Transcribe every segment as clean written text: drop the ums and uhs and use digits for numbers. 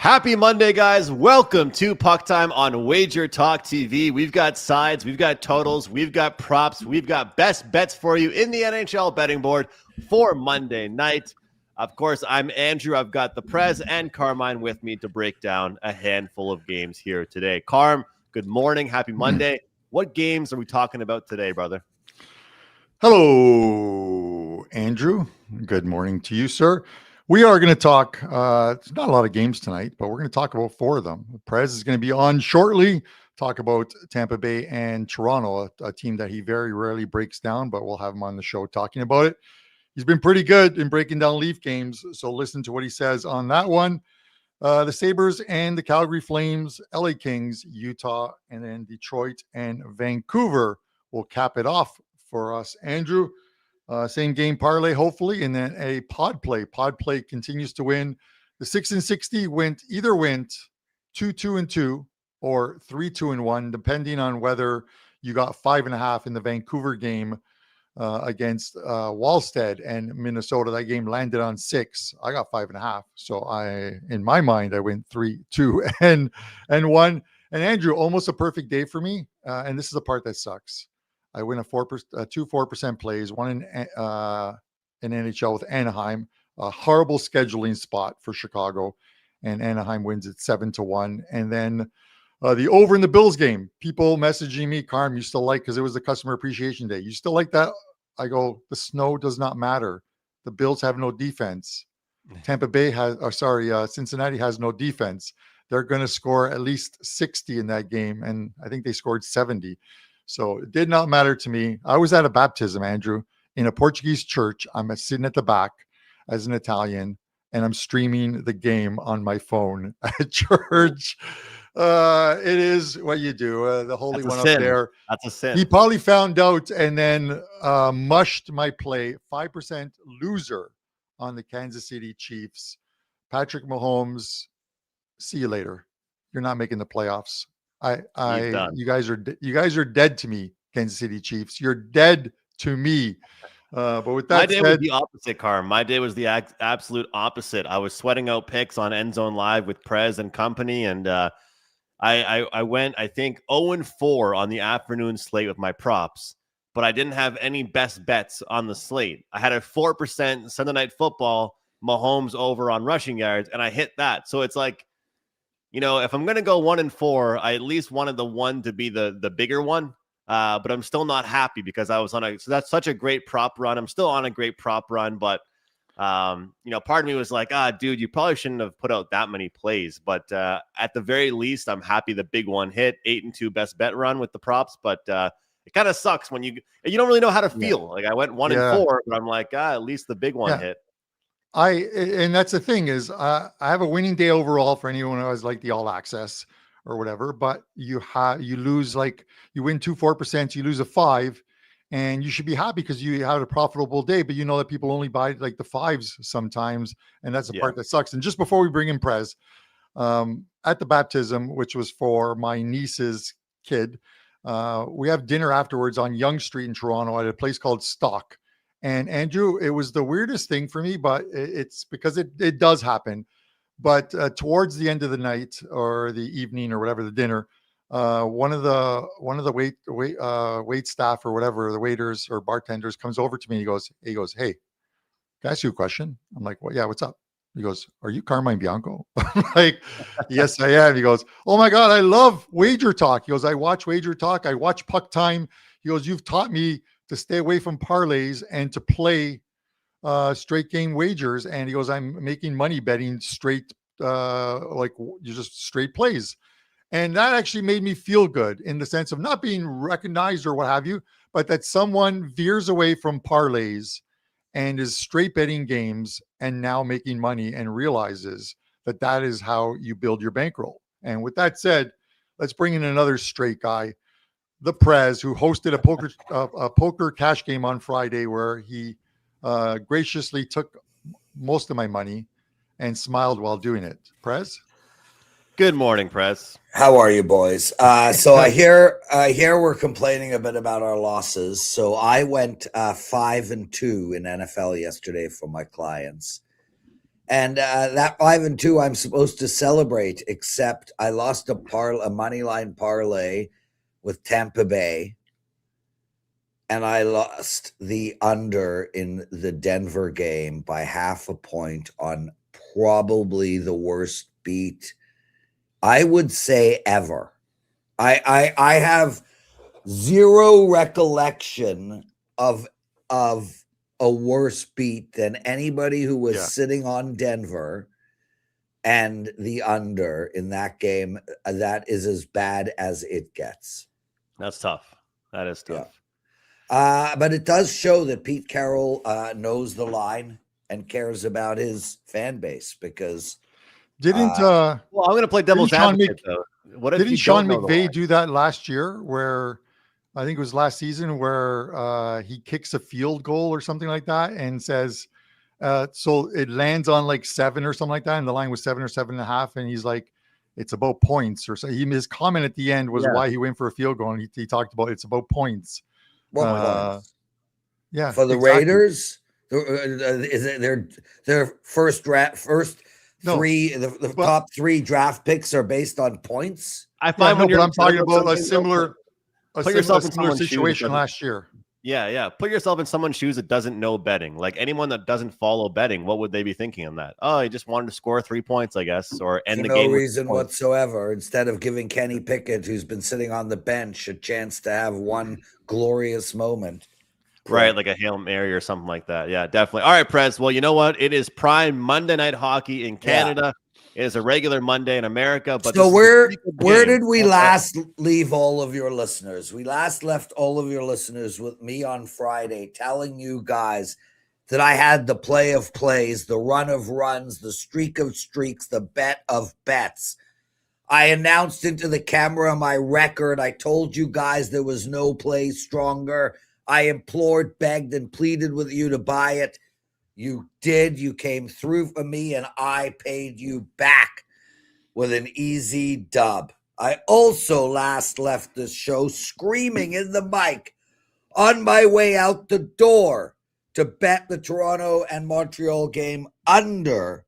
Happy Monday, guys. Welcome to PuckTime on WagerTalk TV. We've got sides, we've got totals, we've got props, we've got best bets for you in the NHL betting board for Monday night. Of course, I'm Andrew. I've got the Prez and Carmine with me to break down a handful of games here today. Carm, good morning. Happy Monday. What games are we talking about today, brother? Hello, Andrew. Good morning to you, sir. We are going to talk, it's not a lot of games tonight, but we're going to talk about four of them. Prez is going to be on shortly, talk about Tampa Bay and Toronto, a team that he very rarely breaks down, but we'll have him on the show talking about it. He's been pretty good in breaking down Leaf games, so listen to what he says on that one. The Sabres and the Calgary Flames, LA Kings, Utah, and then Detroit and Vancouver will cap it off for us, Andrew. Same game parlay, hopefully, and then a pod play. Pod play continues to win. The 6 and 60 went 2-2-2 or 3-2-1, depending on whether you got 5.5 in the Vancouver game against Wallstead and Minnesota. That game landed on 6. I got 5.5. So in my mind, I went 3-2 and 1. And Andrew, almost a perfect day for me. And this is the part that sucks. I win two 4% plays, one in NHL with Anaheim, a horrible scheduling spot for Chicago, and Anaheim wins it 7-1. And then the over in the Bills game, people messaging me, Carm, you still like, because it was the customer appreciation day. You still like that? I go, the snow does not matter. The Bills have no defense. Cincinnati has no defense. They're going to score at least 60 in that game. And I think they scored 70. So it did not matter to me. I was at a baptism, Andrew, in a Portuguese church. I'm sitting at the back as an Italian, and I'm streaming the game on my phone at church. It is what you do. The Holy One up there. That's a sin. He probably found out and then mushed my play. 5% loser on the Kansas City Chiefs. Patrick Mahomes, see you later. You're not making the playoffs. You guys are dead to me, Kansas City Chiefs. You're dead to me. But with that my day was the opposite, Carm. My day was the absolute opposite. I was sweating out picks on End Zone Live with Prez and company, and I went, I think, 0-4 on the afternoon slate with my props, but I didn't have any best bets on the slate. I had a 4% Sunday Night Football, Mahomes over on rushing yards, and I hit that. So it's like, you know, if I'm going to go 1-4, I at least wanted the one to be the bigger one. But I'm still not happy because I was so that's such a great prop run. I'm still on a great prop run, but part of me was like, dude, you probably shouldn't have put out that many plays. But at the very least, I'm happy the big one hit. 8-2 best bet run with the props, but it kind of sucks when you don't really know how to feel. Yeah. Like I went 1-4, but I'm like, at least the big one hit. And that's the thing is, I have a winning day overall for anyone who has like the all access or whatever, but you lose, like you win 4%, you lose a 5, and you should be happy because you had a profitable day, but you know that people only buy like the 5s sometimes. And that's the part that sucks. And just before we bring in Prez, at the baptism, which was for my niece's kid, we have dinner afterwards on Yonge Street in Toronto at a place called Stock. And Andrew, it was the weirdest thing for me, but it's because it does happen. But towards the end of the night or the evening or whatever, the dinner, one of the wait staff or whatever, the waiters or bartenders comes over to me. He goes, "Hey, can I ask you a question?" I'm like, "Well, yeah, what's up?" He goes, "Are you Carmine Bianco?" I'm like, "Yes, I am." He goes, "Oh my God, I love WagerTalk." He goes, "I watch WagerTalk. I watch PuckTime." He goes, "You've taught me to stay away from parlays and to play straight game wagers." And he goes, "I'm making money betting straight, just straight plays." And that actually made me feel good in the sense of not being recognized or what have you, but that someone veers away from parlays and is straight betting games and now making money and realizes that is how you build your bankroll. And with that said, let's bring in another straight guy, the Prez, who hosted a poker cash game on Friday where he graciously took most of my money and smiled while doing it. Prez? Good morning, Prez. How are you, boys? So I hear we're complaining a bit about our losses. So I went 5-2 in NFL yesterday for my clients. And that 5-2, I'm supposed to celebrate, except I lost a money line parlay with Tampa Bay, and I lost the under in the Denver game by 0.5 point on probably the worst beat, I would say, ever. I have zero recollection of a worse beat than anybody who was sitting on Denver and the under in that game. That is as bad as it gets. That's tough. That is tough. But it does show that Pete Carroll knows the line and cares about his fan base, because well, I'm going to play devil's advocate though. What if didn't Sean McVay do that last year, where I think it was last season, where he kicks a field goal or something like that and says, so it lands on like 7 or something like that, and the line was 7 or 7.5, and he's like, it's about points or so. His comment at the end was why he went for a field goal, and he talked about it's about points. Points? Yeah, for the Raiders, is it their first three? The top 3 draft picks are based on points. I find but I'm talking about a similar situation last year. Yeah. Put yourself in someone's shoes that doesn't know betting. Like anyone that doesn't follow betting, what would they be thinking on that? Oh, he just wanted to score 3 points, I guess, or end the game. No reason whatsoever. Instead of giving Kenny Pickett, who's been sitting on the bench, a chance to have one glorious moment. Right, like a Hail Mary or something like that. Yeah, definitely. All right, Prez. Well, you know what? It is prime Monday night hockey in Canada. It is a regular Monday in America. But so where did we last leave all of your listeners? We last left all of your listeners with me on Friday, telling you guys that I had the play of plays, the run of runs, the streak of streaks, the bet of bets. I announced into the camera my record. I told you guys there was no play stronger. I implored, begged, and pleaded with you to buy it. You did. You came through for me, and I paid you back with an easy dub. I also last left the show screaming in the mic on my way out the door to bet the Toronto and Montreal game under.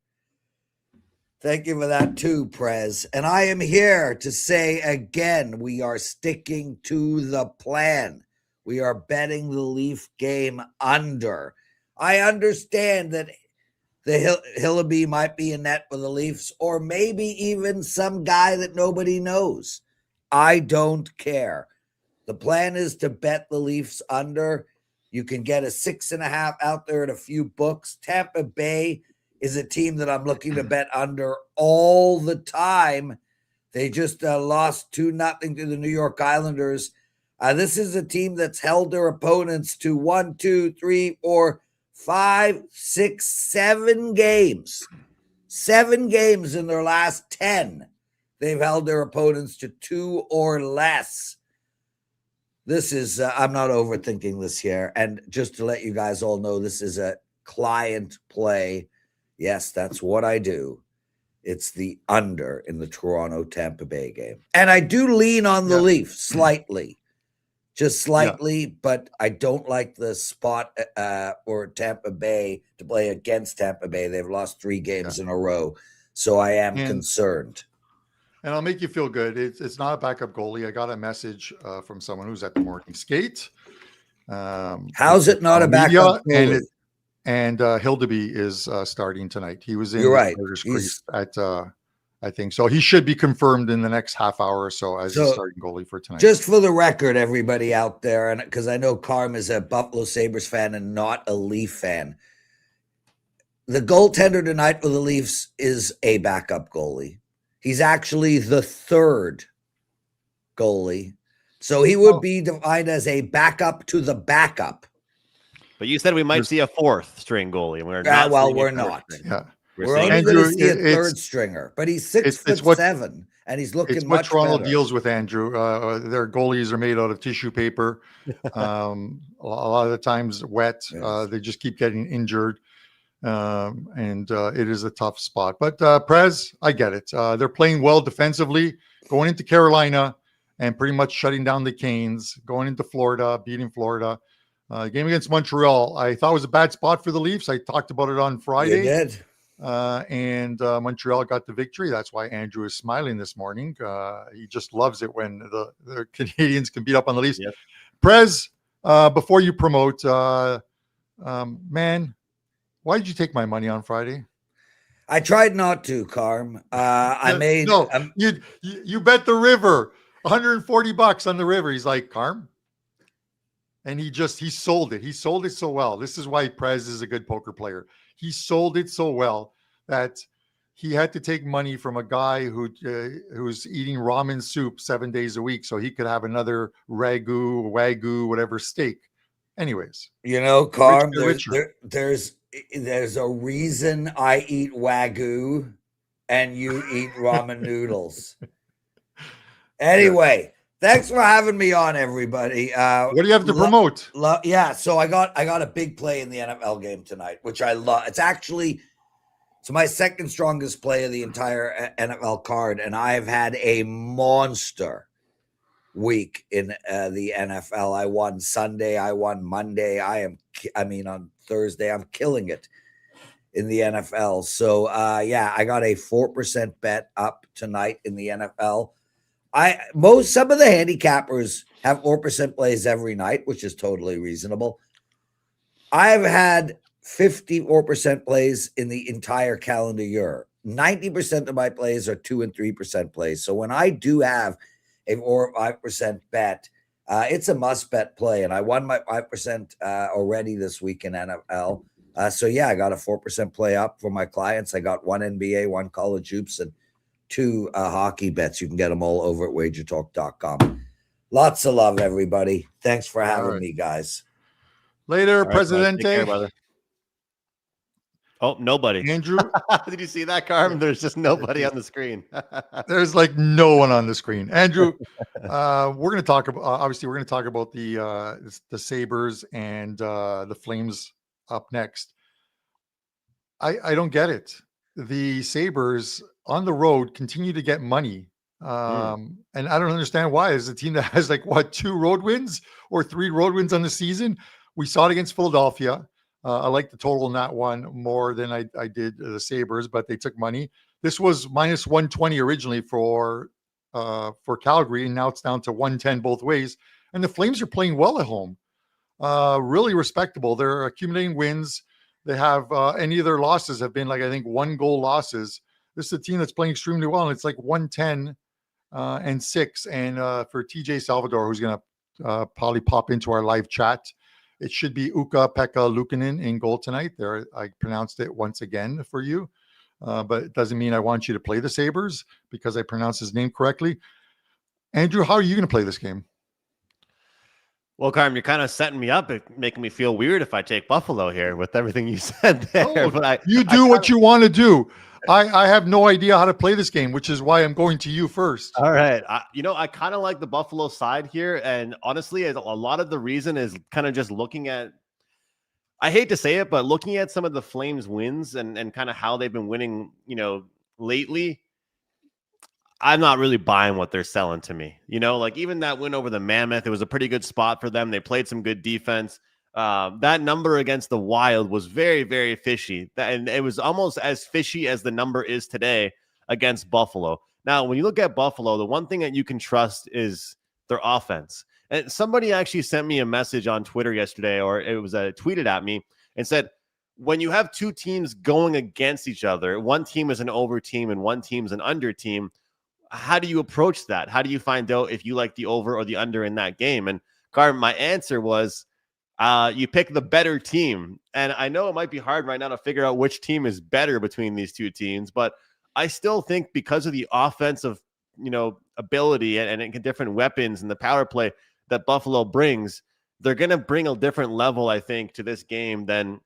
Thank you for that too, Prez. And I am here to say again, we are sticking to the plan. We are betting the Leaf game under. I understand that the Hillaby might be in net for the Leafs, or maybe even some guy that nobody knows. I don't care. The plan is to bet the Leafs under. You can get a 6.5 out there at a few books. Tampa Bay is a team that I'm looking to bet under all the time. They just lost 2-0 to the New York Islanders. This is a team that's held their opponents to 1, 2, 3, 4, 5, 6, 7 games. 7 games in their last 10. They've held their opponents to 2 or less. This is, I'm not overthinking this here. And just to let you guys all know, this is a client play. Yes, that's what I do. It's the under in the Toronto-Tampa Bay game. And I do lean on the Leafs slightly. Just slightly, but I don't like the spot for Tampa Bay to play against Tampa Bay. They've lost 3 games in a row, so I am concerned. And I'll make you feel good. It's not a backup goalie. I got a message from someone who's at the morning skate. How's it not a backup goalie? And Hildeby is starting tonight. He was in the crease at I think so. He should be confirmed in the next half hour or so as the starting goalie for tonight. Just for the record, everybody out there, and because I know Carm is a Buffalo Sabres fan and not a Leaf fan, the goaltender tonight for the Leafs is a backup goalie. He's actually the 3rd goalie. So he would be defined as a backup to the backup. But you said we might see a 4th string goalie. We're not. Well, we're not. Yeah. We're only going to see a 3rd stringer, but he's 6'7", and he's looking much better. Toronto better. deals with, Andrew. Their goalies are made out of tissue paper. A lot of the times wet. They just keep getting injured, and it is a tough spot. But Prez, I get it. They're playing well defensively, going into Carolina and pretty much shutting down the Canes, going into Florida, beating Florida. Game against Montreal, I thought was a bad spot for the Leafs. I talked about it on Friday. You did. and Montreal got the victory. That's why Andrew is smiling this morning. He just loves it when the Canadians can beat up on the Leafs. Yep. Prez, before you promote, man, why did you take my money on Friday? I tried not to, Carm. You bet the river $140 on the river. He's like, Carm. And he sold it. He sold it so well. This is why Prez is a good poker player. He sold it so well that he had to take money from a guy who's eating ramen soup 7 days a week so he could have another wagyu, whatever steak. Anyways, Carm, there's a reason I eat wagyu and you eat ramen noodles. Anyway. Thanks for having me on, everybody. What do you have to promote? So I got a big play in the NFL game tonight, which I love. It's my second strongest play of the entire NFL card, and I've had a monster week in the NFL. I won Sunday, I won Monday. On Thursday, I'm killing it in the NFL. So I got a 4% bet up tonight in the NFL. Some of the handicappers have 4% plays every night, which is totally reasonable. I've had 54% plays in the entire calendar year. 90% of my plays are 2 and 3% plays. So when I do have a 4 or 5% bet, it's a must bet play. And I won my 5% already this week in NFL. I got a 4% play up for my clients. I got 1 NBA, 1 college hoops, and 2 hockey bets. You can get them all over at WagerTalk.com. Lots of love, everybody. Thanks for having me, guys. Later, Presidente. Take care, brother. Oh, nobody. Andrew. Did you see that, Carmen? There's just nobody on the screen. There's like no one on the screen. Andrew, we're going to talk about, obviously, we're going to talk about the Sabres and the Flames up next. I don't get it. The Sabres on the road continue to get money. And I don't understand why. Is a team that has 2 road wins or 3 road wins on the season? We saw it against Philadelphia. I like the total in that one more than I did the Sabres, but they took money. This was minus 120 originally for Calgary, and now it's down to 110 both ways. And the Flames are playing well at home. Really respectable. They're accumulating wins. They have any of their losses have been I think 1-goal losses. This is a team that's playing extremely well, and it's 110 and 6. And for TJ Salvador, who's going to probably pop into our live chat, it should be Ukko-Pekka Luukkonen in goal tonight. There, I pronounced it once again for you, but it doesn't mean I want you to play the Sabres because I pronounced his name correctly. Andrew, how are you going to play this game? Well, Carm, you're kind of setting me up, making me feel weird if I take Buffalo here with everything you said there. No, but you do what you want to do. I have no idea how to play this game, which is why I'm going to you first. All right. I kind of like the Buffalo side here. And honestly, a lot of the reason is kind of just looking at, I hate to say it, but looking at some of the Flames wins and kind of how they've been winning, lately, I'm not really buying what they're selling to me. Even that win over the Mammoth, it was a pretty good spot for them. They played some good defense. That number against the Wild was very, very fishy. And it was almost as fishy as the number is today against Buffalo. Now, when you look at Buffalo, the one thing that you can trust is their offense. And somebody actually sent me a message on Twitter yesterday, or it was tweeted at me and said, when you have 2 teams going against each other, one team is an over team and one team's an under team, how do you approach that? How do you find out if you like the over or the under in that game? And Carmen, my answer was, you pick the better team. And I know it might be hard right now to figure out which team is better between these 2 teams, but I still think because of the offensive, ability and different weapons and the power play that Buffalo brings, they're going to bring a different level, I think, to this game than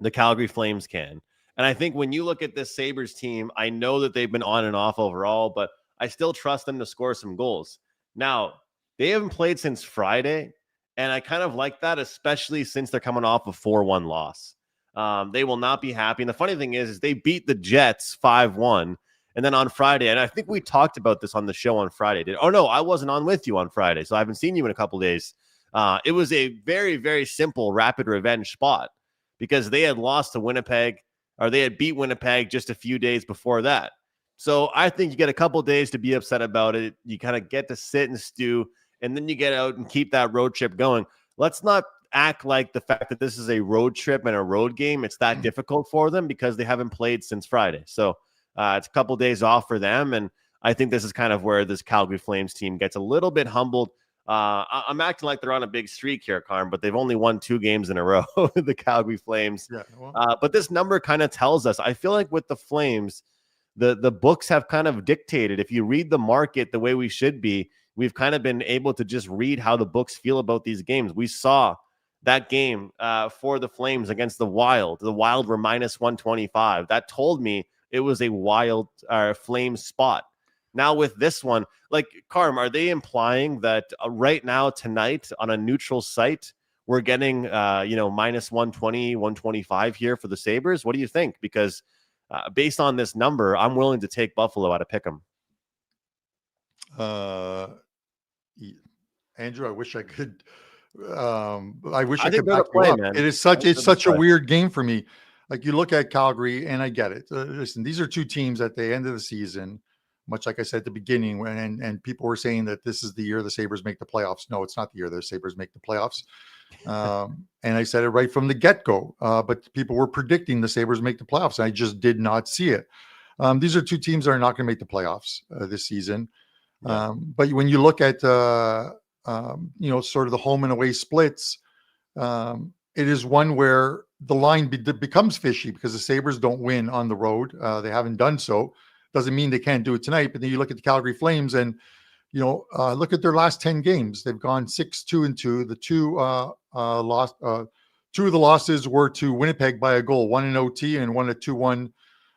the Calgary Flames can. And I think when you look at this Sabres team, I know that they've been on and off overall, but I still trust them to score some goals. Now, they haven't played since Friday, and I kind of like that, especially since they're coming off a 4-1 loss. They will not be happy. And the funny thing is they beat the Jets 5-1. And then on Friday, and I think we talked about this on the show on Friday. Oh, no, I wasn't on with you on Friday, so I haven't seen you in a couple of days. It was a very, very simple rapid revenge spot because they had lost to Winnipeg. or they had beat Winnipeg just a few days before that. So I think you get a couple days to be upset about it. You kind of get to sit and stew, and then you get out and keep that road trip going. Let's not act like the fact that this is a road trip and a road game, it's that difficult for them, because they haven't played since Friday. So it's a couple days off for them. And I think this is kind of where this Calgary Flames team gets a little bit humbled. I'm acting like they're on a big streak here, Carm, but they've only won 2 games in a row, the Calgary Flames. Yeah, well. But this number kind of tells us, I feel like with the Flames, the books have kind of dictated. If you read the market the way we should be, we've kind of been able to just read how the books feel about these games. We saw that game for the Flames against the Wild. The Wild were minus 125. That told me it was a Wild Flames spot. Now with this one, like, Carm, are they implying that right now tonight on a neutral site, we're getting, minus 120, 125 here for the Sabres? What do you think? Because based on this number, I'm willing to take Buffalo out of Pick'em. Andrew, I wish I could. I wish I could they're back the play, you up. man. It is such a weird game for me. Like, you look at Calgary, and I get it. Listen, these are 2 teams at the end of the season, much like I said at the beginning, and people were saying that this is the year the Sabres make the playoffs. No, it's not the year the Sabres make the playoffs. And I said it right from the get-go. But people were predicting the Sabres make the playoffs, and I just did not see it. These are 2 teams that are not going to make the playoffs this season. Yeah. But when you look at sort of the home and away splits, it is one where the line becomes fishy because the Sabres don't win on the road. They haven't done so. Doesn't mean they can't do it tonight. But then you look at the Calgary Flames, and look at their last 10 games. They've gone 6-2-2. The 2 of the losses were to Winnipeg by a goal, 1 in OT and 1 at 2-1.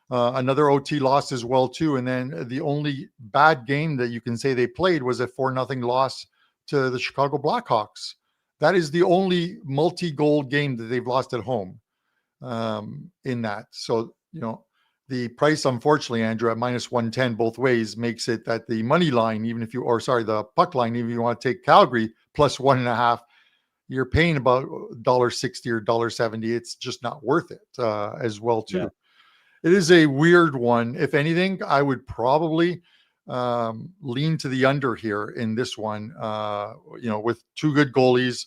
Another OT loss as well too. And then the only bad game that you can say they played was a 4-0 loss to the Chicago Blackhawks. That is the only multi-goal game that they've lost at home in that. So, the price, unfortunately, Andrew, at minus 110 both ways makes it that the money line, the puck line, even if you want to take Calgary plus 1.5, you're paying about $1.60 or $1.70. It's just not worth it as well too. Yeah. It is a weird one. If anything, I would probably lean to the under here in this one, with 2 good goalies.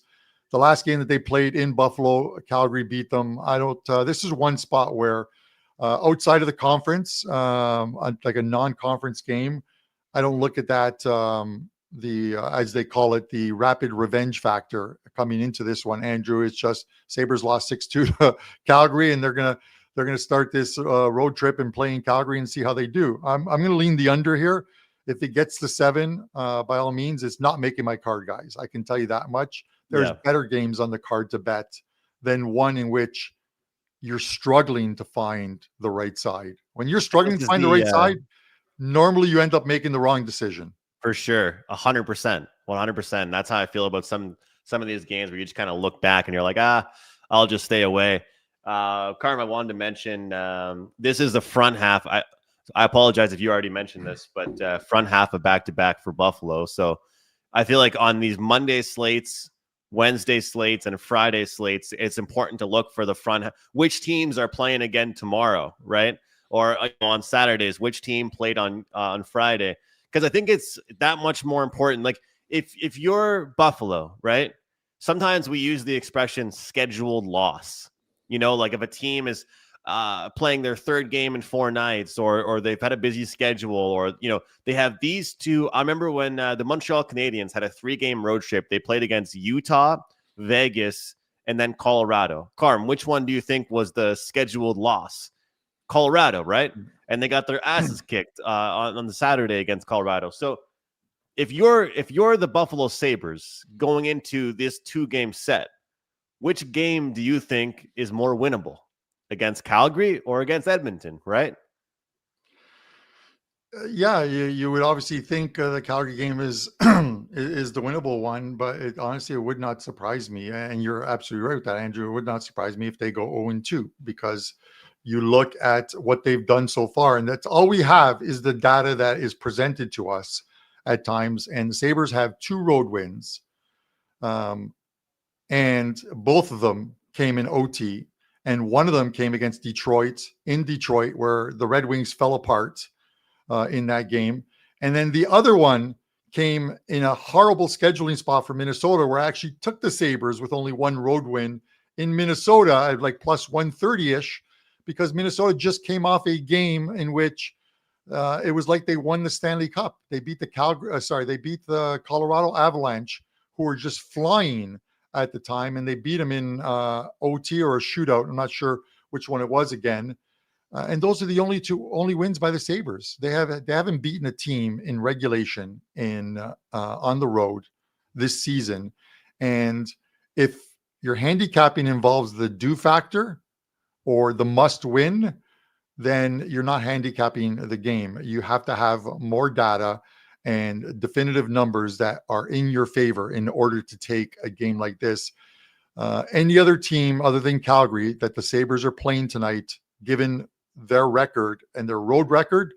The last game that they played in Buffalo, Calgary beat them. This is one spot where outside of the conference, like a non-conference game, I don't look at that, as they call it, the rapid revenge factor coming into this one. Andrew, it's just Sabres lost 6-2 to Calgary, and they're going to start this road trip and play in Calgary and see how they do. I'm going to lean the under here. If it gets to 7, by all means, it's not making my card, guys. I can tell you that much. There's better games on the card to bet than one in which you're struggling to find the right side. When you're struggling to find the right side, normally you end up making the wrong decision. For sure. 100%. 100%. That's how I feel about some of these games where you just kind of look back and you're like, I'll just stay away. Carm, I wanted to mention, this is the front half. I apologize if you already mentioned this, but front half of back-to-back for Buffalo. So I feel like on these Monday slates, Wednesday slates, and Friday slates, it's important to look for the front half. Which teams are playing again tomorrow, right? Or on Saturdays, which team played on Friday? Because I think it's that much more important. Like if you're Buffalo, right? Sometimes we use the expression scheduled loss. Like if a team is playing their 3rd game in 4 nights, or they've had a busy schedule, or they have these 2. I remember when the Montreal Canadiens had a 3-game road trip. They played against Utah, Vegas, and then Colorado. Carm, which one do you think was the scheduled loss? Colorado, right? And they got their asses kicked on the Saturday against Colorado. So if you're the Buffalo Sabres going into this 2-game set, which game do you think is more winnable? Against Calgary or against Edmonton, right? You would obviously think the Calgary game is is the winnable one, but honestly, it would not surprise me. And you're absolutely right with that, Andrew. It would not surprise me if they go 0-2, because you look at what they've done so far, and that's all we have is the data that is presented to us at times. And the Sabres have 2 road wins, and both of them came in OT. And one of them came against Detroit, in Detroit, where the Red Wings fell apart in that game. And then the other one came in a horrible scheduling spot for Minnesota, where I actually took the Sabres with only one road win in Minnesota at like plus 130-ish, because Minnesota just came off a game in which it was like they won the Stanley Cup. They beat the Colorado Avalanche, who were just flying at the time, and they beat them in OT or a shootout. I'm not sure which one it was again. And those are the only wins by the Sabres. They haven't beaten a team in regulation on the road this season. And if your handicapping involves the do factor or the must win, then you're not handicapping the game. You have to have more data and definitive numbers that are in your favor in order to take a game like this. Any other team other than Calgary that the Sabres are playing tonight, given their record and their road record,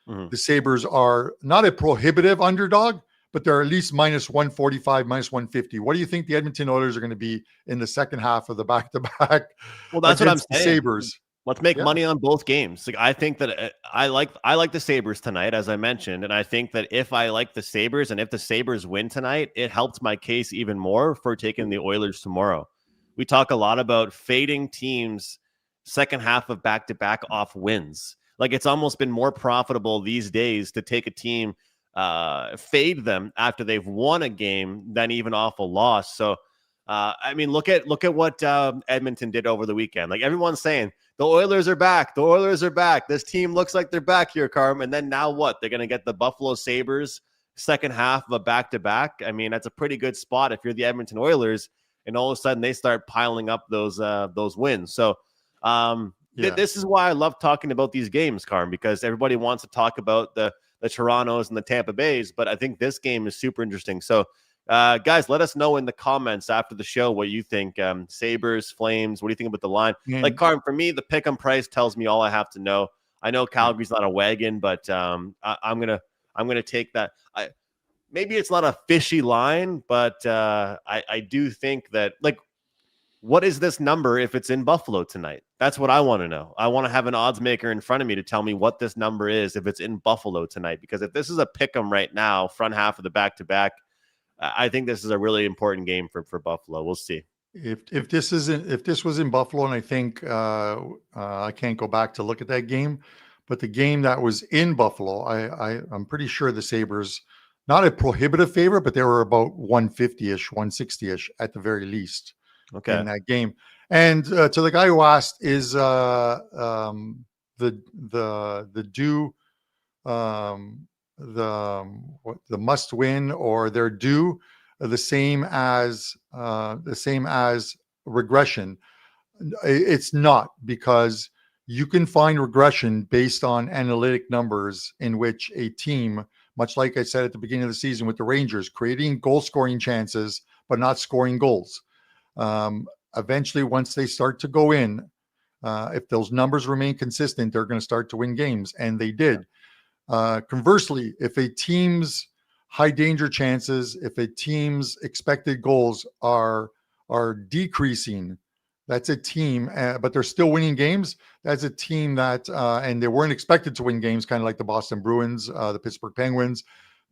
the Sabres are not a prohibitive underdog, but they're at least minus 145, minus 150. What do you think the Edmonton Oilers are going to be in the second half of the back-to-back? Well, that's what I'm saying. Sabres. Let's make money on both games. Like, I think that I like the Sabres tonight, as I mentioned, and I think that if I like the Sabres and if the Sabres win tonight, it helps my case even more for taking the Oilers tomorrow. We talk a lot about fading teams second half of back-to-back off wins. Like, it's almost been more profitable these days to take a team, fade them after they've won a game than even off a loss. So, I mean, look at what Edmonton did over the weekend. Like, everyone's saying, the Oilers are back. The Oilers are back. This team looks like they're back here, Carm. And then now what? They're going to get the Buffalo Sabres second half of a back-to-back. I mean, that's a pretty good spot if you're the Edmonton Oilers, and all of a sudden they start piling up those wins. So this is why I love talking about these games, Carm, because everybody wants to talk about the Torontos and the Tampa Bays, but I think this game is super interesting. So, guys, let us know in the comments after the show what you think. Sabres, Flames, what do you think about the line? Like, Carm, for me, the pick'em price tells me all I have to know. I know Calgary's not a wagon, but I'm gonna take that. Maybe it's not a fishy line, but I do think that, like, what is this number if it's in Buffalo tonight? That's what I want to know. I want to have an odds maker in front of me to tell me what this number is if it's in Buffalo tonight. Because if this is a pick'em right now, front half of the back-to-back, I think this is a really important game for Buffalo. We'll see. If this was in Buffalo, and I think I can't go back to look at that game, but the game that was in Buffalo, I'm pretty sure the Sabres, not a prohibitive favorite, but they were about 150-ish, 160-ish at the very least in that game. And to the guy who asked, is the must win or their due the same as regression? It's not, because you can find regression based on analytic numbers in which a team, much like I said at the beginning of the season with the Rangers, creating goal scoring chances but not scoring goals. Eventually, once they start to go in, if those numbers remain consistent, they're going to start to win games, and they did. Conversely, if a team's high danger chances, if a team's expected goals are decreasing, that's a team, but they're still winning games. That's a team that, and they weren't expected to win games, kind of like the Boston Bruins, the Pittsburgh Penguins.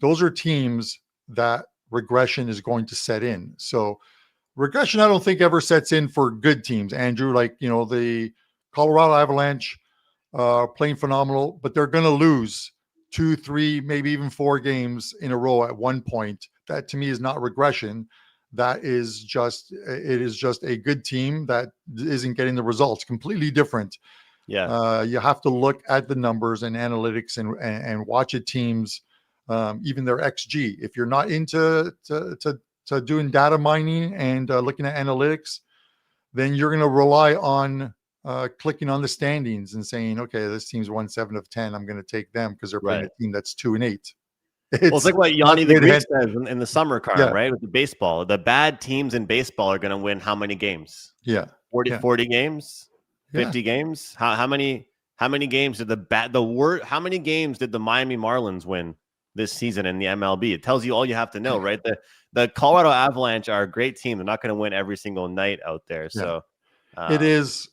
Those are teams that regression is going to set in. So regression, I don't think ever sets in for good teams, Andrew. Like, the Colorado Avalanche playing phenomenal, but they're going to lose 2, 3, maybe even 4 games in a row at one point. That to me is not regression. It is just a good team that isn't getting the results. Completely different. Yeah. You have to look at the numbers and analytics and watch a team's even their XG. If you're not into doing data mining and looking at analytics, then you're going to rely on clicking on the standings and saying, okay, this team's won 7 of 10. I'm going to take them because they're playing a team that's 2-8. It's like what Yanni the Greek says in the summer card, right? With the baseball, the bad teams in baseball are going to win how many games? 40 games, 50 games. How many games did how many games did the Miami Marlins win this season in the MLB? It tells you all you have to know, right? The Colorado Avalanche are a great team. They're not going to win every single night out there. So it is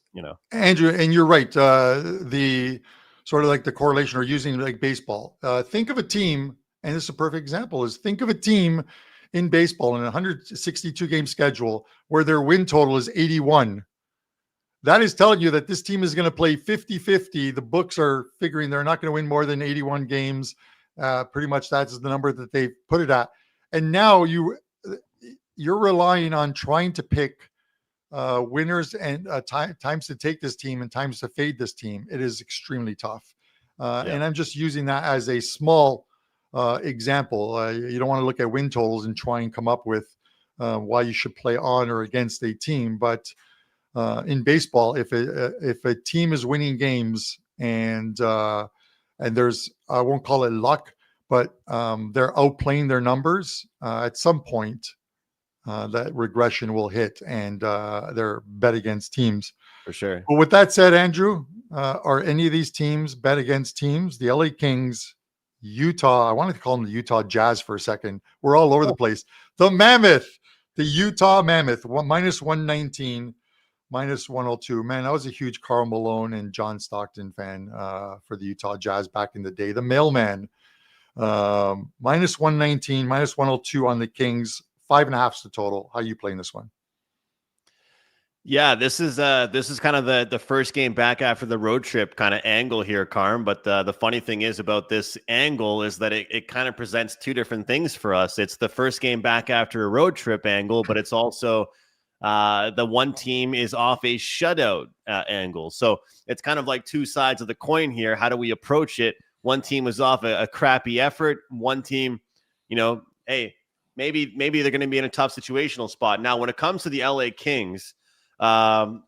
Andrew, and you're right. The sort of like the correlation or using like baseball. Think of a team, and this is a perfect example, is think of a team in baseball in a 162 game schedule where their win total is 81. That is telling you that this team is going to play 50-50. The books are figuring they're not going to win more than 81 games. Pretty much that's the number that they've put it at. And now you're relying on trying to pick winners and times to take this team and times to fade this team. It is extremely tough. And I'm just using that as a small example. You don't want to look at win totals and try and come up with why you should play on or against a team. But in baseball, if a team is winning games and there's, I won't call it luck, but they're outplaying their numbers at some point, that regression will hit and they're bet against teams. For sure. But with that said, Andrew, are any of these teams bet against teams? The LA Kings, Utah, I wanted to call them the Utah Jazz for a second. We're all over the place. The Mammoth, the Utah Mammoth, minus 119, minus 102. Man, I was a huge Karl Malone and John Stockton fan for the Utah Jazz back in the day. The Mailman, minus 119, minus 102 on the Kings. 5.5 the total. How are you playing this one? Yeah, this is kind of the first game back after the road trip kind of angle here, Carm. But the funny thing is about this angle is that it kind of presents two different things for us. It's the first game back after a road trip angle, but it's also the one team is off a shutout angle. So it's kind of like two sides of the coin here. How do we approach it? One team was off a crappy effort. One team, hey, maybe they're going to be in a tough situational spot. Now, when it comes to the LA Kings, I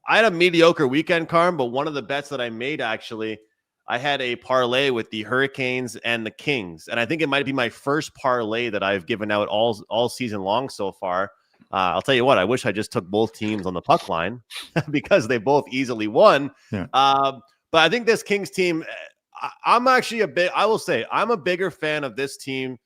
had a mediocre weekend, Carm, but one of the bets that I made, actually, I had a parlay with the Hurricanes and the Kings. And I think it might be my first parlay that I've given out all season long so far. I'll tell you what, I wish I just took both teams on the puck line because they both easily won. Yeah. But I think this Kings team, I'm actually I'm a bigger fan of this team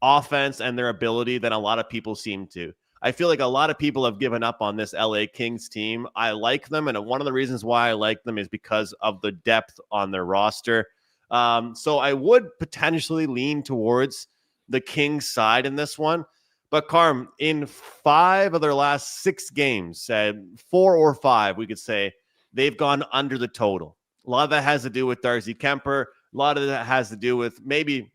offense and their ability than a lot of people seem to. I feel like a lot of people have given up on this LA Kings team. I like them, and one of the reasons why I like them is because of the depth on their roster. So I would potentially lean towards the Kings side in this one. But Carm, in 5 of their last 6 games, 4 or 5, we could say, they've gone under the total. A lot of that has to do with Darcy Kemper. A lot of that has to do with maybe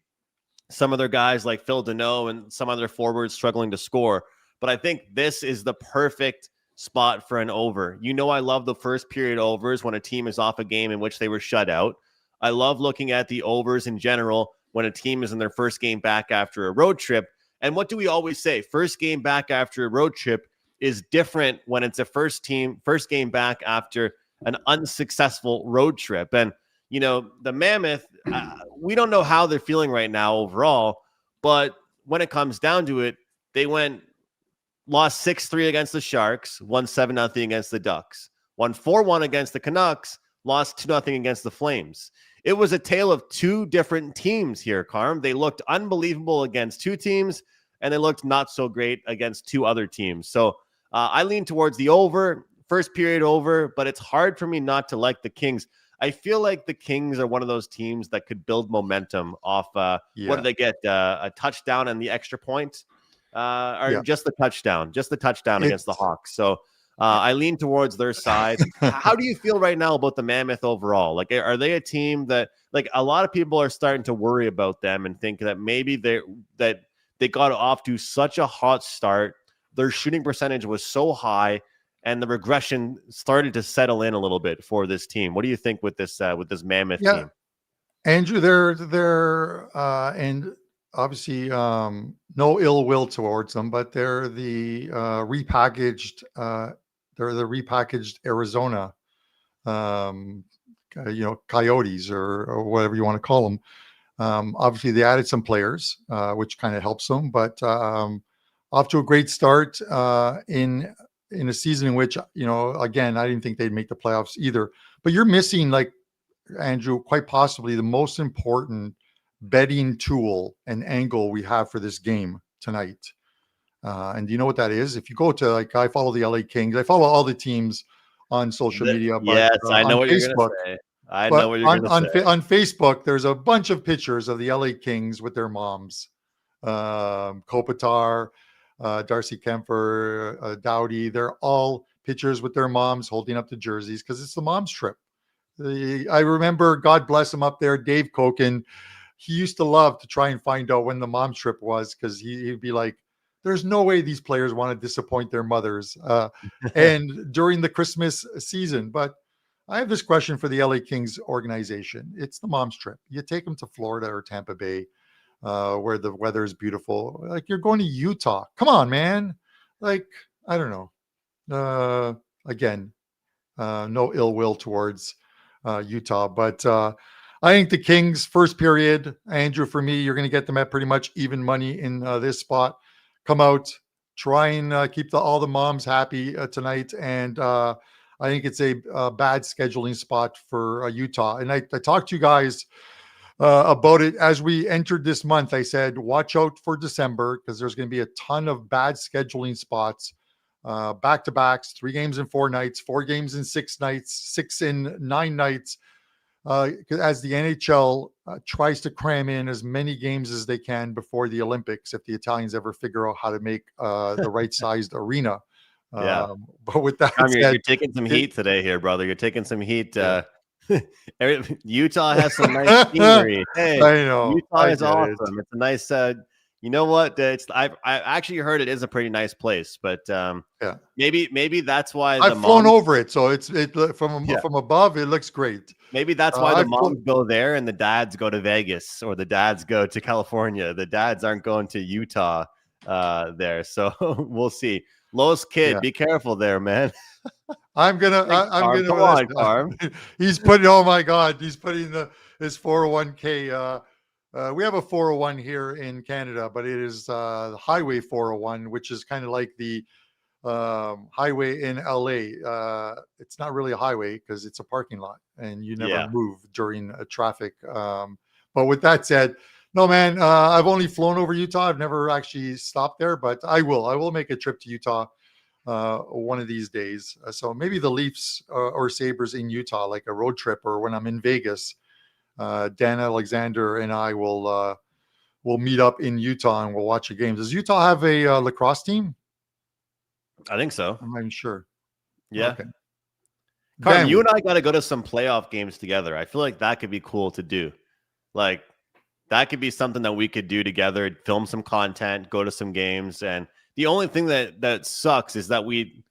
some of their guys like Phil Deneau and some other forwards struggling to score. But I think this is the perfect spot for an over. I love the first period overs when a team is off a game in which they were shut out. I love looking at the overs in general when a team is in their first game back after a road trip. And what do we always say? First game back after a road trip is different when it's a first game back after an unsuccessful road trip. And the Mammoth, we don't know how they're feeling right now overall, but when it comes down to it, they lost 6-3 against the Sharks, won 7-0 against the Ducks, won 4-1 against the Canucks, lost 2-0 against the Flames. It was a tale of two different teams here, Carm. They looked unbelievable against two teams, and they looked not so great against two other teams. So I lean towards the over, first period over, but it's hard for me not to like the Kings. I feel like the Kings are one of those teams that could build momentum off, what do they get, a touchdown and the extra point? Just the touchdown against the Hawks. So I lean towards their side. How do you feel right now about the Mammoth overall? Like, are they a team that, like, a lot of people are starting to worry about them and think that maybe they got off to such a hot start, their shooting percentage was so high, and the regression started to settle in a little bit for this team. What do you think with this Mammoth team? Andrew, they're and obviously no ill will towards them, but they're the repackaged Arizona Coyotes or whatever you want to call them. Obviously they added some players, which kind of helps them, but off to a great start in a season in which, again, I didn't think they'd make the playoffs either. But you're missing, like, Andrew, quite possibly the most important betting tool and angle we have for this game tonight. And do you know what that is? If you go to, like, I follow the LA Kings, I follow all the teams on social media, but yes, I know on what you're going Facebook. to say. I But know what you're going to say. on Facebook, there's a bunch of pictures of the LA Kings with their moms. Kopitar, Darcy Kemper, Dowdy, they're all pictures with their moms holding up the jerseys because it's the mom's trip. I remember, God bless him up there, Dave Koken. He used to love to try and find out when the mom's trip was because he'd be like, there's no way these players want to disappoint their mothers. And during the Christmas season. But I have this question for the LA Kings organization. It's the mom's trip. You take them to Florida or Tampa Bay, where the weather is beautiful. Like, you're going to Utah. Come on, man. Like, I don't know. Again, no ill will towards Utah, but I think the Kings first period, Andrew, for me, you're going to get them at pretty much even money in this spot. Come out, try and keep all the moms happy tonight. And I think it's a bad scheduling spot for Utah. And I talked to you guys about it as we entered this month. I said, watch out for December because there's going to be a ton of bad scheduling spots. Back-to-backs, 3 games in 4 nights, 4 games in 6 nights, 6 in 9 nights. As the NHL tries to cram in as many games as they can before the Olympics, if the Italians ever figure out how to make the right-sized arena. Yeah. But with that Tom, said, you're taking some heat today here, brother. You're taking some heat. Utah has some nice scenery. Hey, I know. Utah is awesome. It's a nice. You know what? I actually heard it is a pretty nice place, but maybe that's why I've flown over it, so it's from above. It looks great. Maybe that's why the moms go there and the dads go to Vegas or the dads go to California. The dads aren't going to Utah there, so we'll see. Lowe's kid, be careful there, man. I'm gonna. Come on, Carm. He's putting. Oh my God, he's putting his 401k. We have a 401 here in Canada, but it is the Highway 401, which is kind of like the highway in LA. It's not really a highway because it's a parking lot, and you never move during traffic. But with that said, no, man, I've only flown over Utah. I've never actually stopped there, but I will make a trip to Utah one of these days. So maybe the Leafs or Sabres in Utah, like a road trip, or when I'm in Vegas, Dan Alexander and I will meet up in Utah and we'll watch the games. Does Utah have a lacrosse team? I think so. I'm not even sure. Yeah. Okay. Carm, you and I got to go to some playoff games together. I feel like that could be cool to do. Like, that could be something that we could do together, film some content, go to some games. And the only thing that sucks is that we'd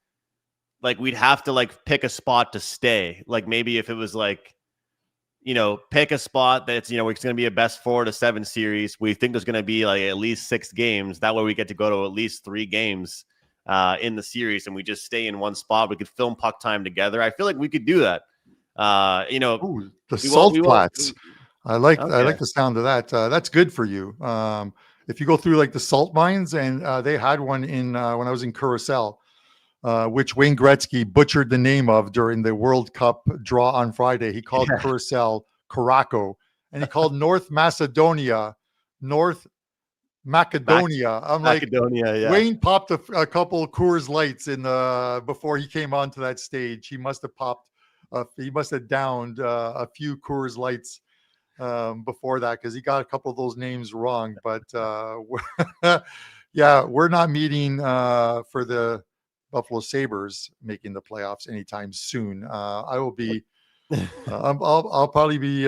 have to pick a spot to stay. Like, maybe if it was pick a spot that's, it's going to be a best 4 to 7 series. We think there's going to be at least 6 games. That way we get to go to at least 3 games in the series, and we just stay in one spot. We could film puck time together. I feel like we could do that. Ooh, the salt flats. I like the sound of that. That's good for you. If you go through the salt mines, and they had one in when I was in Curacao, which Wayne Gretzky butchered the name of during the World Cup draw on Friday. He called Curacao Caraco, and he called North Macedonia North Macedonia. I'm Macedonia, Wayne popped a couple of Coors Lights before he came onto that stage. He must have popped. He must have downed a few Coors Lights before that, because he got a couple of those names wrong. But we're not meeting for the Buffalo Sabres making the playoffs anytime soon. I will be. I'll probably be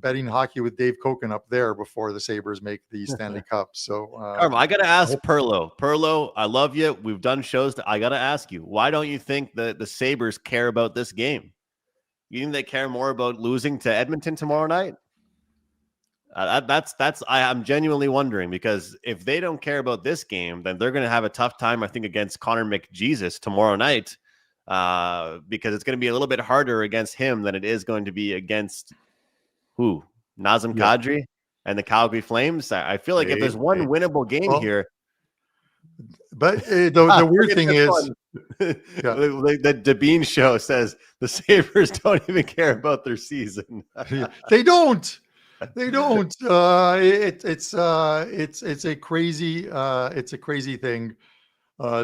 betting hockey with Dave Koken up there before the Sabres make the Stanley Cup. So I gotta ask Perlo, I love you. We've done shows. I gotta ask you, why don't you think the Sabres care about this game? You think they care more about losing to Edmonton tomorrow night? I'm genuinely wondering, because if they don't care about this game, then they're going to have a tough time, I think, against Connor McJesus tomorrow night, because it's going to be a little bit harder against him than it is going to be against Nazem Kadri and the Calgary Flames. I feel like if there's one winnable game here. But the weird thing is, the Devine show says the Sabres don't even care about their season. They don't. It's a crazy thing.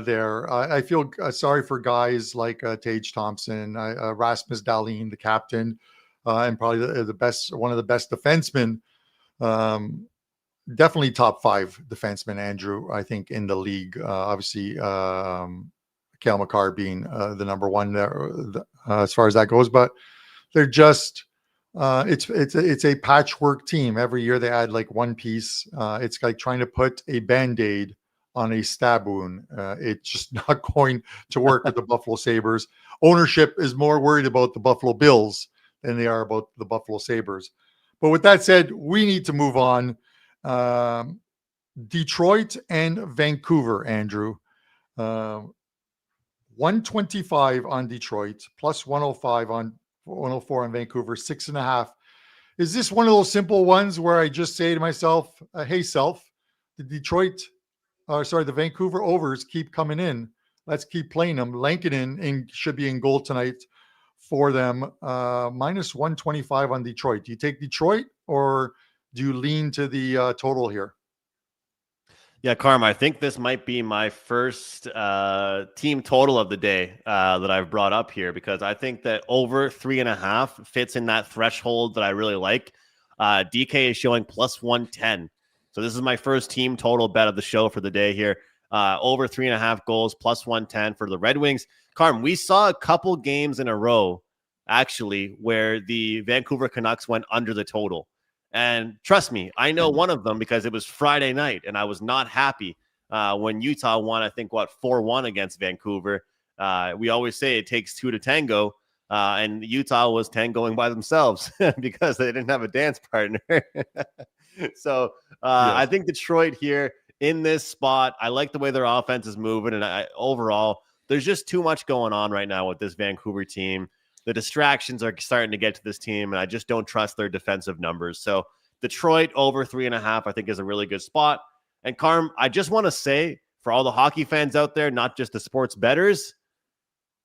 there. I feel sorry for guys like Tage Thompson, Rasmus Dahlin, the captain, and probably one of the best defensemen. Definitely top 5 defensemen, Andrew, I think, in the league. Obviously, Cale Makar being the number one there as far as that goes. But they're just it's a patchwork team. Every year they add like one piece. It's like trying to put a Band-Aid on a stab wound. It's just not going to work with the Buffalo Sabres. Ownership is more worried about the Buffalo Bills than they are about the Buffalo Sabres. But with that said, we need to move on. Detroit and Vancouver, Andrew. 125 on Detroit, plus 105 on 104 on Vancouver, 6.5. Is this one of those simple ones where I just say to myself, hey, self, the Vancouver overs keep coming in. Let's keep playing them. Lankinen should be in goal tonight for them. Minus 125 on Detroit. Do you take Detroit or do you lean to the total here? Yeah, Carm, I think this might be my first team total of the day that I've brought up here, because I think that over 3.5 fits in that threshold that I really like. DK is showing plus 110. So this is my first team total bet of the show for the day here. Over 3.5 goals, plus 110 for the Red Wings. Carm, we saw a couple games in a row, actually, where the Vancouver Canucks went under the total. And trust me, I know one of them because it was Friday night, and I was not happy when Utah won, I think, 4-1 against Vancouver. We always say it takes 2 to tango, and Utah was tangoing by themselves because they didn't have a dance partner. So yes. I think Detroit here in this spot, I like the way their offense is moving, and overall, there's just too much going on right now with this Vancouver team. The distractions are starting to get to this team, and I just don't trust their defensive numbers. So Detroit over 3.5, I think, is a really good spot. And Carm, I just want to say, for all the hockey fans out there, not just the sports bettors,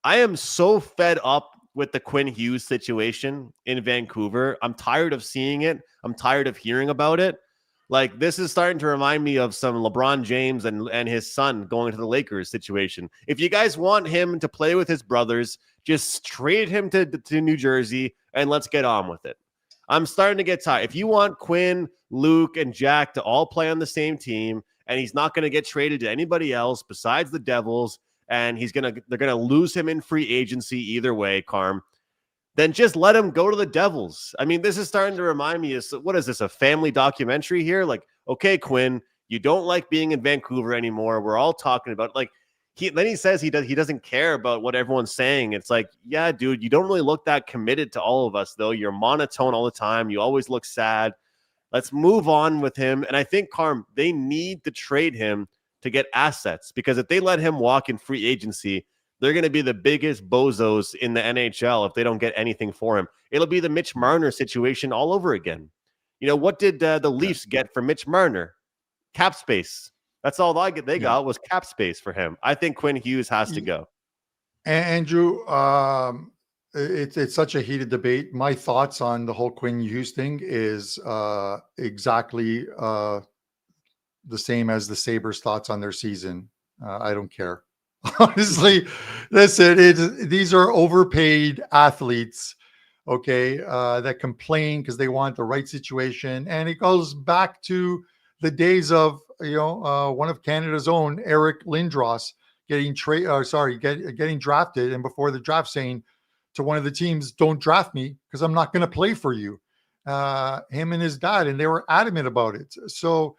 I am so fed up with the Quinn Hughes situation in Vancouver. I'm tired of seeing it. I'm tired of hearing about it. Like, this is starting to remind me of some LeBron James and his son going to the Lakers situation. If you guys want him to play with his brothers, just trade him to New Jersey and let's get on with it. I'm starting to get tired. If you want Quinn, Luke, and Jack to all play on the same team, and he's not going to get traded to anybody else besides the Devils, and they're gonna lose him in free agency either way, Carm, then just let him go to the Devils. I mean, this is starting to remind me of, what is this, a family documentary here? Like, okay, Quinn, you don't like being in Vancouver anymore. We're all talking about, like, he says he doesn't care about what everyone's saying. It's like, yeah, dude, you don't really look that committed to all of us, though. You're monotone all the time. You always look sad. Let's move on with him. And I think, Carm, they need to trade him to get assets, because if they let him walk in free agency, they're going to be the biggest bozos in the NHL if they don't get anything for him. It'll be the Mitch Marner situation all over again. You know, what did the Leafs get for Mitch Marner? Cap space. That's all they got was cap space for him. I think Quinn Hughes has to go. Andrew, it's such a heated debate. My thoughts on the whole Quinn Hughes thing is exactly the same as the Sabres' thoughts on their season. I don't care. Honestly, listen, these are overpaid athletes, okay, that complain because they want the right situation. And it goes back to the days of, one of Canada's own, Eric Lindros, getting drafted, and before the draft saying to one of the teams, don't draft me because I'm not going to play for you. Him and his dad, and they were adamant about it. So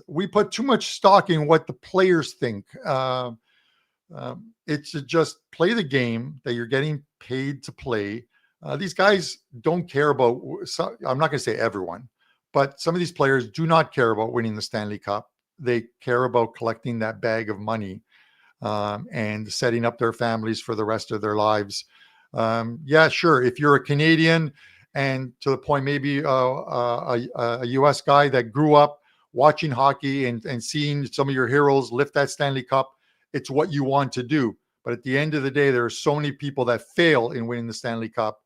we put too much stock in what the players think. It's to just play the game that you're getting paid to play. These guys don't care about, I'm not going to say everyone, but some of these players do not care about winning the Stanley Cup. They care about collecting that bag of money and setting up their families for the rest of their lives. Yeah, sure. If you're a Canadian and to the point, maybe a US guy that grew up watching hockey and seeing some of your heroes lift that Stanley Cup, it's what you want to do. But at the end of the day, there are so many people that fail in winning the Stanley Cup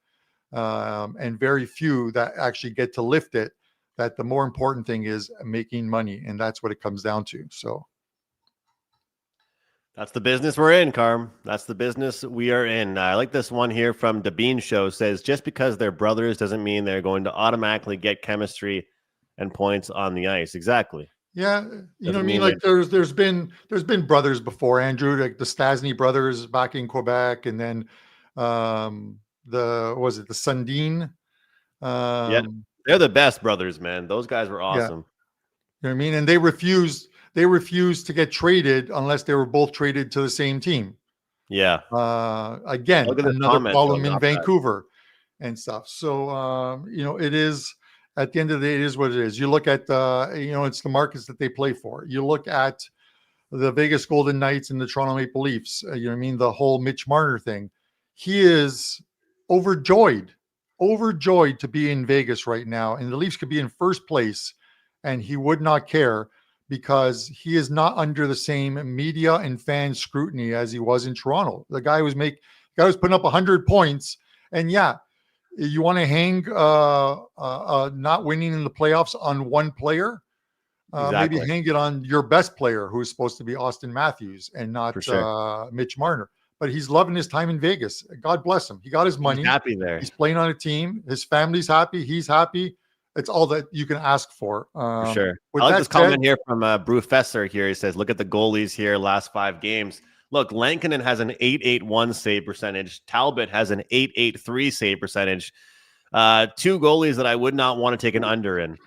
and very few that actually get to lift it, that the more important thing is making money. And that's what it comes down to. So. That's the business we're in, Carm. That's the business we are in. I like this one here from The Bean Show. Says, just because they're brothers doesn't mean they're going to automatically get chemistry and points on the ice. Exactly. Yeah, you know what I mean? mean Like there's been brothers before, Andrew, like the Stasny brothers back in Quebec, and then the Sundin? Yeah, they're the best brothers, man. Those guys were awesome. Yeah. You know what I mean? And they refused to get traded unless they were both traded to the same team. Yeah. Again, another problem in Vancouver and stuff. So, you know, it is, at the end of the day, it is what it is. You look at, you know, it's the markets that they play for. You look at the Vegas Golden Knights and the Toronto Maple Leafs, you know what I mean? The whole Mitch Marner thing. He is overjoyed to be in Vegas right now. And the Leafs could be in first place and he would not care, because he is not under the same media and fan scrutiny as he was in Toronto. The guy was putting up 100 points. And yeah, you want to hang not winning in the playoffs on one player, exactly. Maybe hang it on your best player, who's supposed to be Austin Matthews and not Mitch Marner. But he's loving his time in Vegas. God bless him. He got his money. He's happy there. He's playing on a team. His family's happy. He's happy. It's all that you can ask for. Sure. I like this comment here from Brewfesser here. He says, look at the goalies here last 5 games. Look, Lankinen has an .881 save percentage. Talbot has an .883 save percentage. 2 goalies that I would not want to take an under in.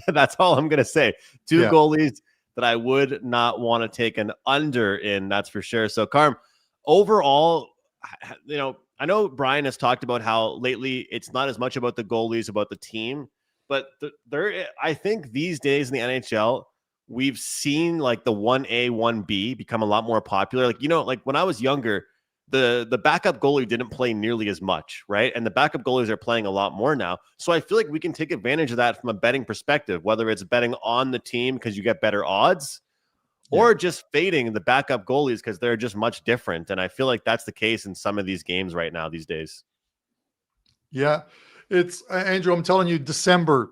That's all I'm going to say. 2 goalies that I would not want to take an under in. That's for sure. So, Carm, overall, you know, I know Brian has talked about how lately it's not as much about the goalies, about the team. But I think these days in the NHL, we've seen like the 1A, 1B become a lot more popular. Like, you know, like when I was younger, the backup goalie didn't play nearly as much, right? And the backup goalies are playing a lot more now. So I feel like we can take advantage of that from a betting perspective, whether it's betting on the team because you get better odds, or just fading the backup goalies because they're just much different. And I feel like that's the case in some of these games right now these days. Yeah. It's Andrew, I'm telling you, December,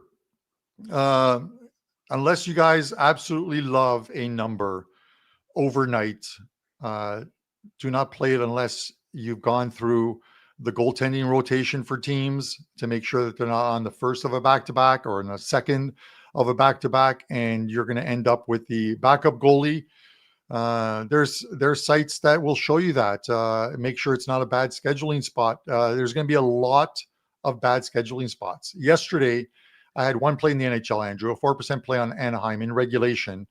unless you guys absolutely love a number overnight, do not play it unless you've gone through the goaltending rotation for teams to make sure that they're not on the first of a back-to-back or in the second of a back-to-back, and you're going to end up with the backup goalie. There's sites that will show you that. Make sure it's not a bad scheduling spot. There's going to be a lot of bad scheduling spots. Yesterday, I had one play in the NHL, Andrew, a 4% play on Anaheim in regulation.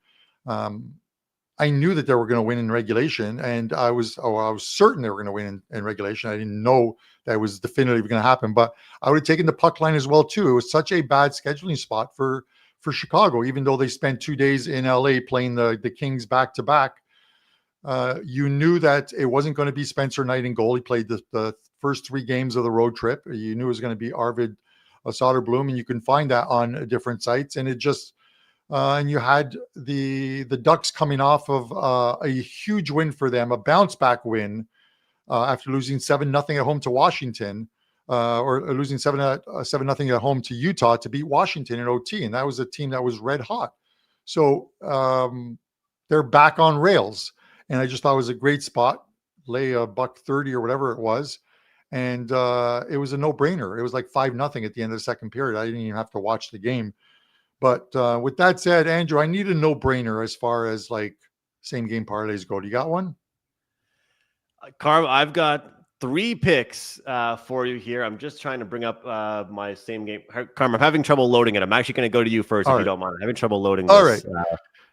I knew that they were going to win in regulation, and I was certain they were going to win in regulation. I didn't know that was definitively going to happen, but I would have taken the puck line as well too. It was such a bad scheduling spot for Chicago, even though they spent 2 days in LA playing the Kings back to back. You knew that it wasn't going to be Spencer Knight in goal. He played the first 3 games of the road trip. You knew it was going to be Arvid Soderblom, and you can find that on different sites. And it just, and you had the Ducks coming off of a huge win for them, a bounce back win after losing 7-0 at home to Washington, or losing 7-0 at home to Utah to beat Washington in OT. And that was a team that was red hot. So they're back on rails. And I just thought it was a great spot, lay $1.30 or whatever it was. And it was a no-brainer. It was like 5-0 at the end of the second period. I didn't even have to watch the game. But with that said, Andrew, I need a no-brainer as far as like same game parlays go. Do you got one? Carm, I've got 3 picks for you here. I'm just trying to bring up my same game. Carm, I'm having trouble loading it. I'm actually going to go to you first if you don't mind. I'm having trouble loading this. All right.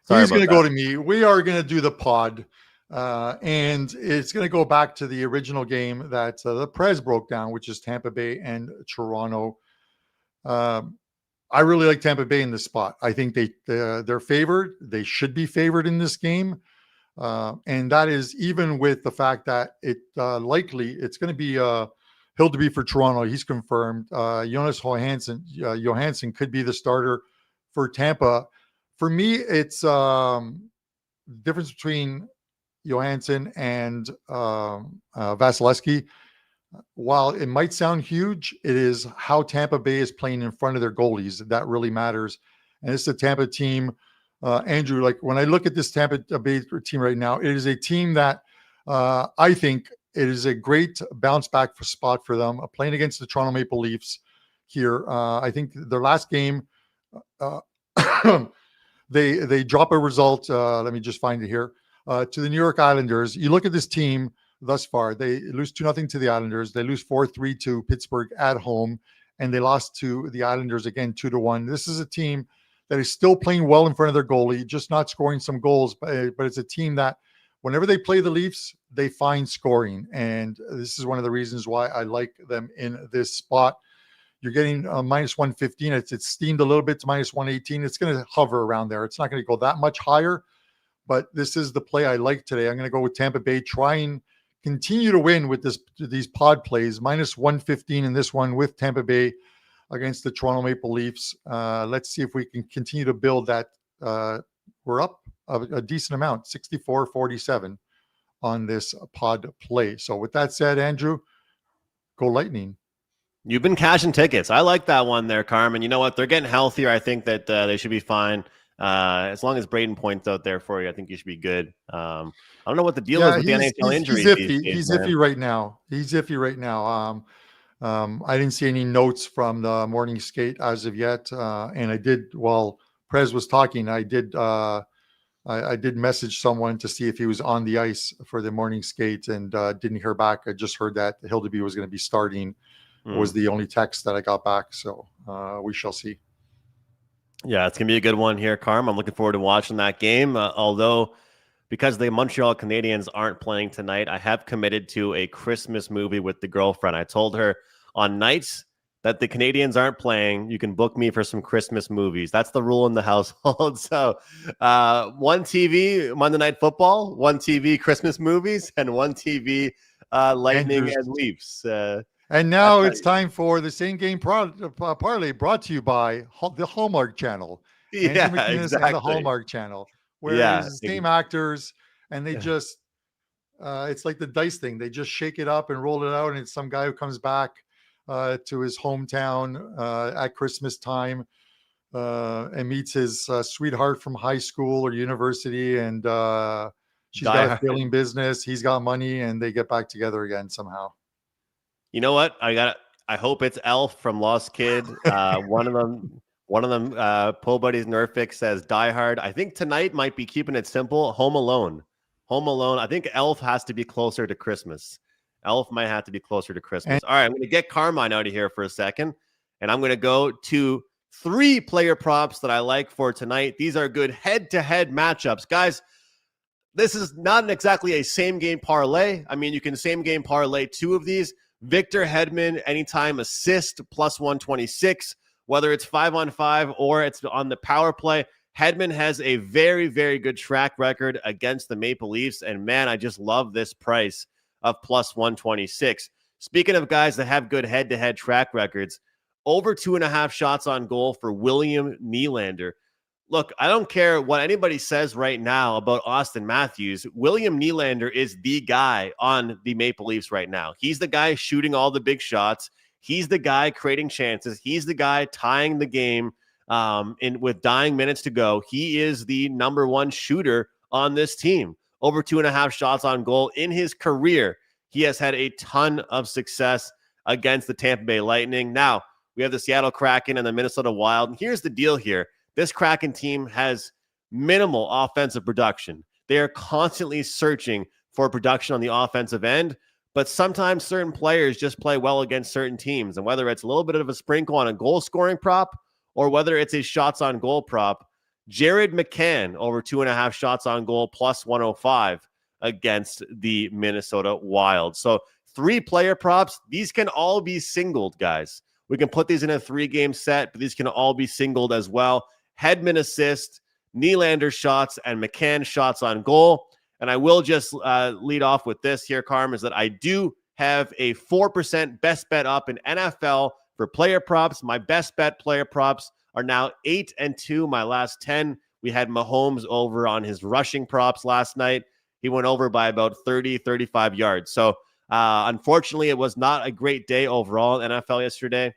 He's going to go to me. We are going to do the pod. And it's going to go back to the original game that the Prez broke down, which is Tampa Bay and Toronto. I really like Tampa Bay in this spot. I think they're favored. They should be favored in this game. And that is even with the fact that likely it's going to be Hildeby for Toronto. He's confirmed. Jonas Johansson could be the starter for Tampa. For me, it's the difference between Johansson and Vasilevsky. While it might sound huge, it is how Tampa Bay is playing in front of their goalies that really matters. And it's a Tampa team, Andrew. Like when I look at this Tampa Bay team right now, it is a team that I think it is a great bounce back spot for them, playing against the Toronto Maple Leafs here. I think their last game, they drop a result. Let me just find it here. To the New York Islanders. You look at this team thus far. They lose 2-0 to the Islanders. They lose 4-3 to Pittsburgh at home, and they lost to the Islanders again 2-1. This is a team that is still playing well in front of their goalie, just not scoring some goals. But it's a team that whenever they play the Leafs, they find scoring. And this is one of the reasons why I like them in this spot. You're getting minus 115. It's steamed a little bit to minus 118. It's going to hover around there. It's not going to go that much higher, but this is the play I like today. I'm going to go with Tampa Bay. Try and continue to win with these pod plays. Minus 115 in this one with Tampa Bay against the Toronto Maple Leafs. Let's see if we can continue to build that. We're up a decent amount, 64-47 on this pod play. So with that said, Andrew, go Lightning. You've been cashing tickets. I like that one there, Carmen. You know what? They're getting healthier. I think that they should be fine. As long as Braden points out there for you, I think you should be good. I don't know what the deal is with the NHL injuries. He's iffy right now. I didn't see any notes from the morning skate as of yet. And I did, while Prez was talking, I did message someone to see if he was on the ice for the morning skate, and didn't hear back. I just heard that Hildeby was going to be starting. Was the only text that I got back. So we shall see. Yeah, it's going to be a good one here, Carm. I'm looking forward to watching that game. Although, because the Montreal Canadiens aren't playing tonight, I have committed to a Christmas movie with the girlfriend. I told her on nights that the Canadiens aren't playing, you can book me for some Christmas movies. That's the rule in the household. So one TV, Monday Night Football, one TV, Christmas movies, and one TV, Lightning and Leafs. And now it's time for the same game parlay brought to you by the Hallmark Channel. Yeah, McInnis exactly. And the Hallmark Channel, where it's the same actors, and they just it's like the dice thing. They just shake it up and roll it out, and it's some guy who comes back to his hometown at Christmas time and meets his sweetheart from high school or university, and she's got a failing business. He's got money, and they get back together again somehow. You know what? I hope it's Elf from Lost Kid. One of them, Poe Buddies Nerfic says Die Hard. I think tonight might be keeping it simple. Home Alone. I think Elf has to be closer to Christmas. Elf might have to be closer to Christmas. All right, I'm going to get Carmine out of here for a second, and I'm going to go to 3 player props that I like for tonight. These are good head-to-head matchups. Guys, this is not exactly a same-game parlay. I mean, you can same-game parlay 2 of these. Victor Hedman, anytime assist, plus 126, whether it's 5-on-5 or it's on the power play. Hedman has a very, very good track record against the Maple Leafs. And man, I just love this price of plus 126. Speaking of guys that have good head-to-head track records, over 2.5 shots on goal for William Nylander. Look, I don't care what anybody says right now about Austin Matthews. William Nylander is the guy on the Maple Leafs right now. He's the guy shooting all the big shots. He's the guy creating chances. He's the guy tying the game with dying minutes to go. He is the number 1 shooter on this team. Over 2.5 shots on goal in his career. He has had a ton of success against the Tampa Bay Lightning. Now, we have the Seattle Kraken and the Minnesota Wild. And here's the deal here. This Kraken team has minimal offensive production. They are constantly searching for production on the offensive end, but sometimes certain players just play well against certain teams. And whether it's a little bit of a sprinkle on a goal scoring prop or whether it's a shots on goal prop, Jared McCann over 2.5 shots on goal plus 105 against the Minnesota Wild. So 3 player props. These can all be singled, guys. We can put these in a 3-game set, but these can all be singled as well. Hedman assist, Nylander shots, and McCann shots on goal. And I will just lead off with this here, Carm, is that I do have a 4% best bet up in NFL for player props. My best bet player props are now 8-2. My last 10, we had Mahomes over on his rushing props last night. He went over by about 30, 35 yards. So unfortunately, it was not a great day overall in NFL yesterday.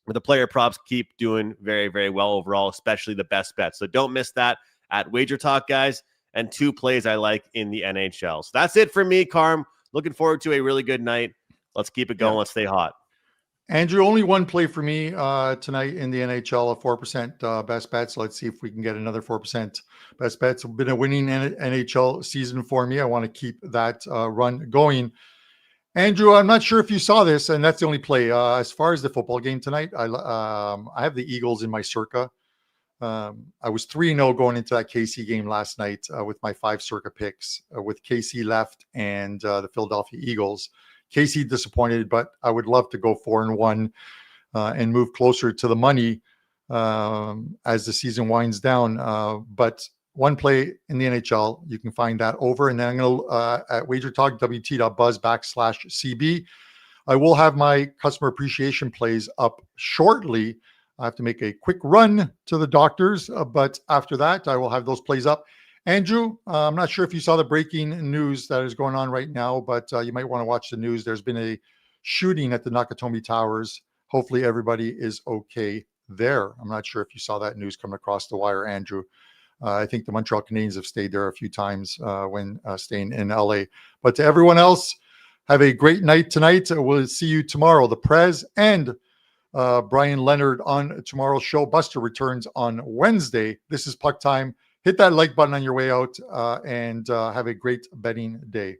But the player props keep doing very, very well overall, especially the best bet. So don't miss that at WagerTalk, guys. and 2 plays I like in the NHL. So that's it for me, Carm. Looking forward to a really good night. Let's keep it going. Yeah. Let's stay hot. Andrew, only one play for me tonight in the NHL, a 4% best bet. So let's see if we can get another 4% best bets. It's been a winning NHL season for me. I want to keep that run going. Andrew, I'm not sure if you saw this, and that's the only play. As far as the football game tonight, I have the Eagles in my circa. I was 3-0 going into that KC game last night with my 5 circa picks with KC left and the Philadelphia Eagles. KC disappointed, but I would love to go 4-1 and move closer to the money as the season winds down. But one play in the NHL, you can find that over. And then I'm going to at WagerTalk, WT.buzz/CB. I will have my customer appreciation plays up shortly. I have to make a quick run to the doctors, but after that, I will have those plays up. Andrew, I'm not sure if you saw the breaking news that is going on right now, but you might want to watch the news. There's been a shooting at the Nakatomi Towers. Hopefully everybody is okay there. I'm not sure if you saw that news coming across the wire, Andrew. I think the Montreal Canadiens have stayed there a few times when staying in LA. But to everyone else, have a great night tonight. We'll see you tomorrow. The Prez and Brian Leonard on tomorrow's show. Buster returns on Wednesday. This is Puck Time. Hit that like button on your way out and have a great betting day.